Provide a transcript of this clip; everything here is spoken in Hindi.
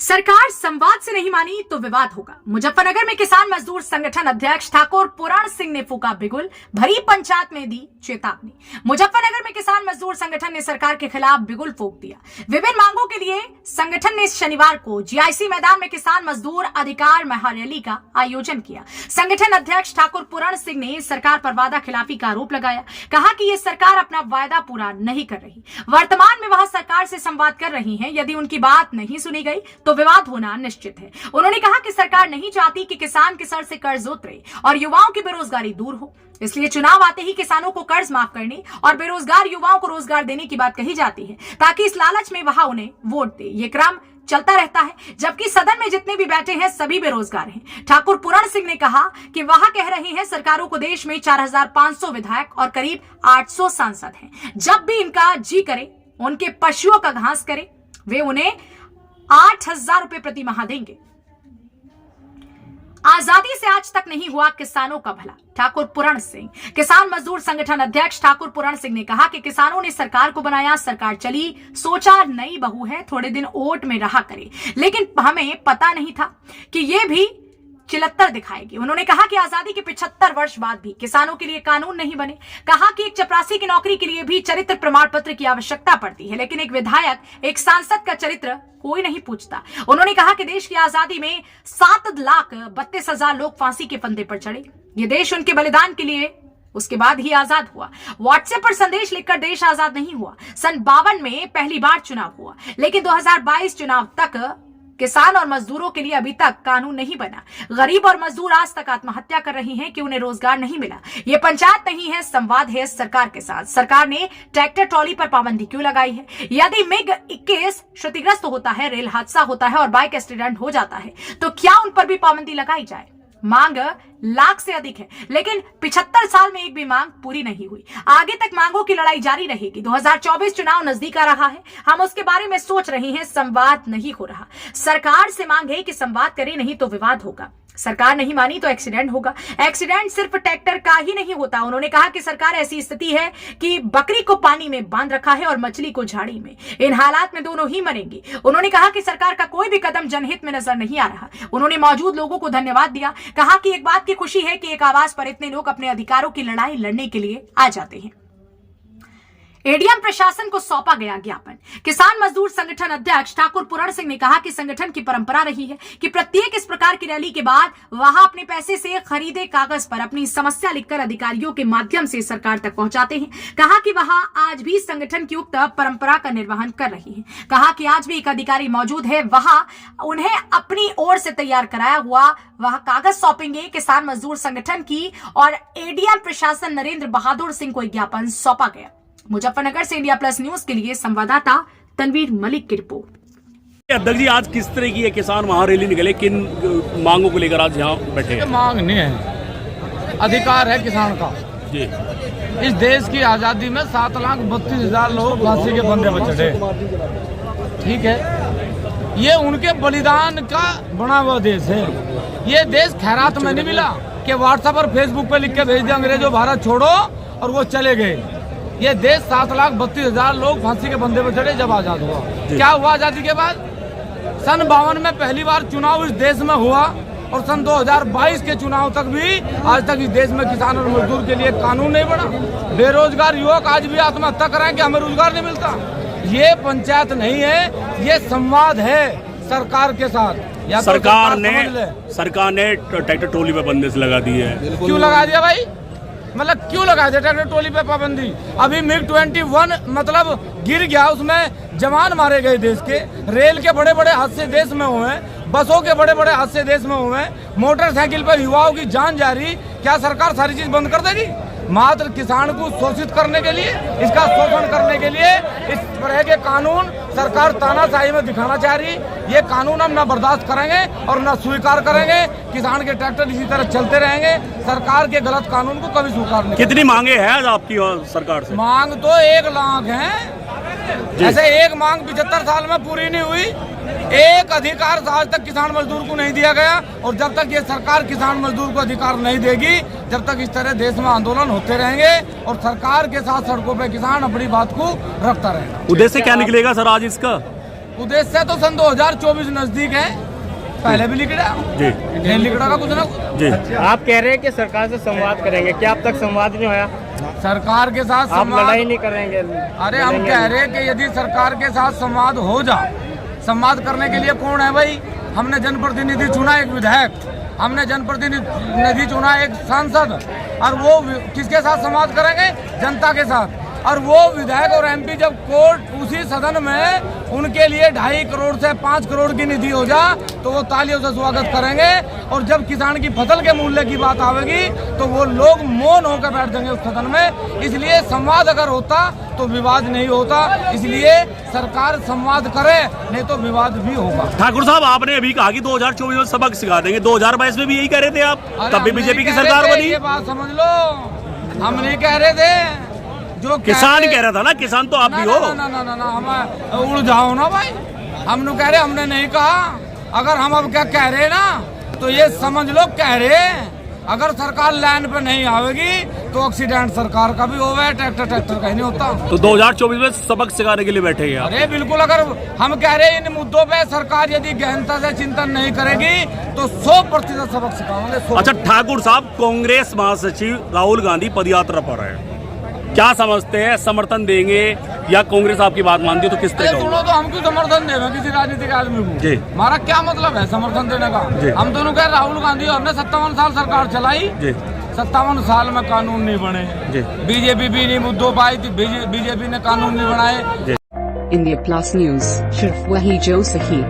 सरकार संवाद से नहीं मानी तो विवाद होगा। मुजफ्फरनगर में किसान मजदूर संगठन अध्यक्ष ठाकुर पुराण सिंह ने फूका बिगुल, भरी पंचायत में दी चेतावनी। मुजफ्फरनगर में किसान मजदूर संगठन ने सरकार के खिलाफ बिगुल फूंक दिया। विभिन्न मांगों के लिए संगठन ने शनिवार को जीआईसी मैदान में किसान मजदूर अधिकार महारैली का आयोजन किया। संगठन अध्यक्ष ठाकुर पुराण सिंह ने सरकार पर वादा खिलाफी का आरोप लगाया। कहा कि ये सरकार अपना वायदा पूरा नहीं कर रही, वर्तमान में वह सरकार से संवाद कर रही है। यदि उनकी बात नहीं सुनी गई तो विवाद होना निश्चित है। उन्होंने कहा कि सरकार नहीं चाहती कि किसान के सर से कर्ज उतरे और युवाओं की बेरोजगारी दूर हो, इसलिए चुनाव आते ही किसानों को कर्ज माफ करने और बेरोजगार युवाओं को रोजगार देने की बात कही जाती है, ताकि इस लालच में वह उन्हें वोट दे। ये क्रम चलता रहता है, जबकि सदन में जितने भी बैठे हैं सभी बेरोजगार हैं। ठाकुर पुराण सिंह ने कहा कि वह कह रहे हैं सरकारों को देश में 4500 विधायक और करीब 800 सांसद हैं। जब भी इनका जी करे उनके पशुओं का घास करे, वे उन्हें 8000 रुपए प्रति माह देंगे। आजादी से आज तक नहीं हुआ किसानों का भला, ठाकुर पुराण सिंह। किसान मजदूर संगठन अध्यक्ष ठाकुर पुराण सिंह ने कहा कि किसानों ने सरकार को बनाया, सरकार चली, सोचा नई बहू है, थोड़े दिन ओट में रहा करे, लेकिन हमें पता नहीं था कि ये भी चिलत्तर दिखाएगी। उन्होंने कहा कि आजादी के 75 वर्ष बाद भी किसानों के लिए कानून नहीं बने। कहा कि एक चपरासी की नौकरी के लिए भी चरित्र प्रमाण पत्र की आवश्यकता पड़ती है, लेकिन एक विधायक, एक सांसद का चरित्र कोई नहीं पूछता। उन्होंने कहा कि देश की आजादी में 7,32,000 लोग फांसी के फंदे पर चढ़े। ये देश उनके बलिदान के लिए उसके बाद ही आजाद हुआ। व्हाट्सएप पर संदेश लिखकर देश आजाद नहीं हुआ। सन 52 में पहली बार चुनाव हुआ, लेकिन 2022 चुनाव तक किसान और मजदूरों के लिए अभी तक कानून नहीं बना। गरीब और मजदूर आज तक आत्महत्या कर रहे हैं कि उन्हें रोजगार नहीं मिला। ये पंचायत नहीं है, संवाद है सरकार के साथ। सरकार ने ट्रैक्टर ट्रॉली पर पाबंदी क्यों लगाई है? यदि मिग 21 क्षतिग्रस्त होता है, रेल हादसा होता है और बाइक एक्सीडेंट हो जाता है, तो क्या उन पर भी पाबंदी लगाई जाए? मांग लाख से अधिक है, लेकिन 75 साल में एक भी मांग पूरी नहीं हुई। आगे तक मांगों की लड़ाई जारी रहेगी। 2024 चुनाव नजदीक आ रहा है, हम उसके बारे में सोच रहे हैं, संवाद नहीं हो रहा। सरकार से मांग है कि संवाद करे, नहीं तो विवाद होगा। सरकार नहीं मानी तो एक्सीडेंट होगा। एक्सीडेंट सिर्फ ट्रैक्टर का ही नहीं होता। उन्होंने कहा कि सरकार ऐसी स्थिति है कि बकरी को पानी में बांध रखा है और मछली को झाड़ी में। इन हालात में दोनों ही मरेंगे। उन्होंने कहा कि सरकार का कोई भी कदम जनहित में नजर नहीं आ रहा। उन्होंने मौजूद लोगों को धन्यवाद दिया। कहा कि एक बात की खुशी है कि एक आवाज पर इतने लोग अपने अधिकारों की लड़ाई लड़ने के लिए आ जाते हैं। एडीएम प्रशासन को सौंपा गया ज्ञापन। किसान मजदूर संगठन अध्यक्ष ठाकुर पुराण सिंह ने कहा कि संगठन की परंपरा रही है कि प्रत्येक इस प्रकार की रैली के बाद वह अपने पैसे से खरीदे कागज पर अपनी समस्या लिखकर अधिकारियों के माध्यम से सरकार तक पहुंचाते हैं। कहा कि वह आज भी संगठन की उक्त परंपरा का निर्वहन कर रही है। कहा कि आज भी एक अधिकारी मौजूद है, वह उन्हें अपनी ओर से तैयार कराया हुआ वह कागज सौंपेंगे। किसान मजदूर संगठन की और एडीएम प्रशासन नरेंद्र बहादुर सिंह को ज्ञापन सौंपा गया। मुजफ्फरनगर से इंडिया प्लस न्यूज के लिए संवाददाता तनवीर मलिक की रिपोर्ट। अध्यक्ष जी, आज किस तरह की ये किसान महारैली निकले, किन मांगों को लेकर आज यहाँ बैठे हैं? मांग नहीं है, अधिकार है किसान का जी। इस देश की आजादी में 7,32,000 लोग फांसी के फंदे पर चढ़े। ठीक है, ये उनके बलिदान का बना हुआ देश है। ये देश खैरात में नहीं मिला कि व्हाट्सएप और फेसबुक पे लिख के भेज दिया अंग्रेजों भारत छोड़ो और वो चले गए। ये देश 7,32,000 लोग फांसी के फंदे पर चढ़े जब आजाद हुआ। क्या हुआ आजादी के बाद? सन 52 में पहली बार चुनाव इस देश में हुआ और सन 2022 के चुनाव तक भी आज तक इस देश में किसान और मजदूर के लिए कानून नहीं बना। बेरोजगार युवक आज भी आत्महत्या कर रहे हैं कि हमें रोजगार नहीं मिलता। ये पंचायत नहीं है, ये संवाद है सरकार के साथ। या सरकार ने ट्रैक्टर ट्रॉली पर बंदिश लगा दी है। क्यों लगा दिया भाई? मतलब क्यों लगा दिया ट्रैक्टर ट्रॉली पे पाबंदी? अभी मिग 21 मतलब गिर गया, उसमें जवान मारे गए देश के। रेल के बड़े बड़े हादसे देश में हुए हैं, बसों के बड़े बड़े हादसे देश में हुए हैं, मोटरसाइकिल पर युवाओं की जान जा रही। क्या सरकार सारी चीज बंद कर देगी? मात्र किसान को शोषित करने के लिए, इसका शोषण करने के लिए इस तरह के कानून सरकार तानाशाही में दिखाना चाह रही। ये कानून हम न बर्दाश्त करेंगे और न स्वीकार करेंगे। किसान के ट्रैक्टर इसी तरह चलते रहेंगे। सरकार के गलत कानून को कभी स्वीकार नहीं। कितनी मांगे हैं आपकी सरकार से? मांग तो 1 लाख है। ऐसे एक मांग 75 साल में पूरी नहीं हुई। एक अधिकार आज तक किसान मजदूर को नहीं दिया गया और जब तक ये सरकार किसान मजदूर को अधिकार नहीं देगी, जब तक इस तरह देश में आंदोलन होते रहेंगे और सरकार के साथ सड़कों पे किसान अपनी बात को रखता रहेगा। उद्देश्य क्या निकलेगा सर आज इसका? उद्देश्य तो सन 2024 नजदीक है, पहले भी लिखड़ा जी नहीं लिखड़ा का कुछ ना कुछ। जी आप कह रहे हैं कि सरकार से संवाद करेंगे, क्या अब तक संवाद नहीं होया? सरकार के साथ आप संवाद, लड़ाई नहीं करेंगे? अरे हम कह रहे हैं कि यदि सरकार के साथ संवाद हो जाए, संवाद करने के लिए कौन है भाई? हमने जनप्रतिनिधि चुना एक विधायक, हमने जनप्रतिनिधि चुना एक सांसद, और वो किसके साथ संवाद करेंगे? जनता के साथ। और वो विधायक और एमपी जब कोर्ट उसी सदन में उनके लिए 2.5 करोड़ से 5 करोड़ की निधि हो जा तो वो तालियों से स्वागत करेंगे, और जब किसान की फसल के मूल्य की बात आवेगी तो वो लोग मौन होकर बैठ जाएंगे उस सदन में। इसलिए संवाद अगर होता तो विवाद नहीं होता, इसलिए सरकार संवाद करे, नहीं तो विवाद भी होगा। ठाकुर साहब, आपने अभी कहा कि 2024 में सबक सिखा देंगे, 2022 में भी यही कह रहे थे आप, तब भी बीजेपी की सरकार बनी। ये बात समझ लो, हम नहीं कह रहे थे, जो किसान कह रहा था ना, किसान तो आप भी हो। ना हम उड़ जाओ ना भाई, हम लोग कह रहे, हमने नहीं कहा। अगर हम अब क्या कह रहे ना तो ये समझ लो कह रहे, अगर सरकार लाइन पे नहीं आवेगी तो एक्सीडेंट सरकार का भी होगा, ट्रैक्टर का ही नहीं होता। तो 2024 में सबक सिखाने के लिए बैठे हैं आप? अरे बिल्कुल, अगर हम कह रहे हैं इन मुद्दों पे सरकार यदि गहनता से चिंतन नहीं करेगी तो 100% सबक सिखाएंगे। अच्छा ठाकुर साहब, कांग्रेस महासचिव राहुल गांधी पदयात्रा पर है, क्या समझते हैं, समर्थन देंगे या कांग्रेस आपकी बात मानती है तो किस तरह का? सुनो, तो हम क्यों समर्थन देंगे किसी राजनीतिक आदमी को? जी, हमारा क्या मतलब है समर्थन देने का? हम दोनों कह, राहुल गांधी और ने 57 साल सरकार चलाई जी, 57 साल में कानून नहीं बने जी, बीजेपी भी नहीं मुद्दों पर आई थी, बीजेपी ने कानून नहीं बनाए। इंडिया प्लस न्यूज, सिर्फ वही जो सही।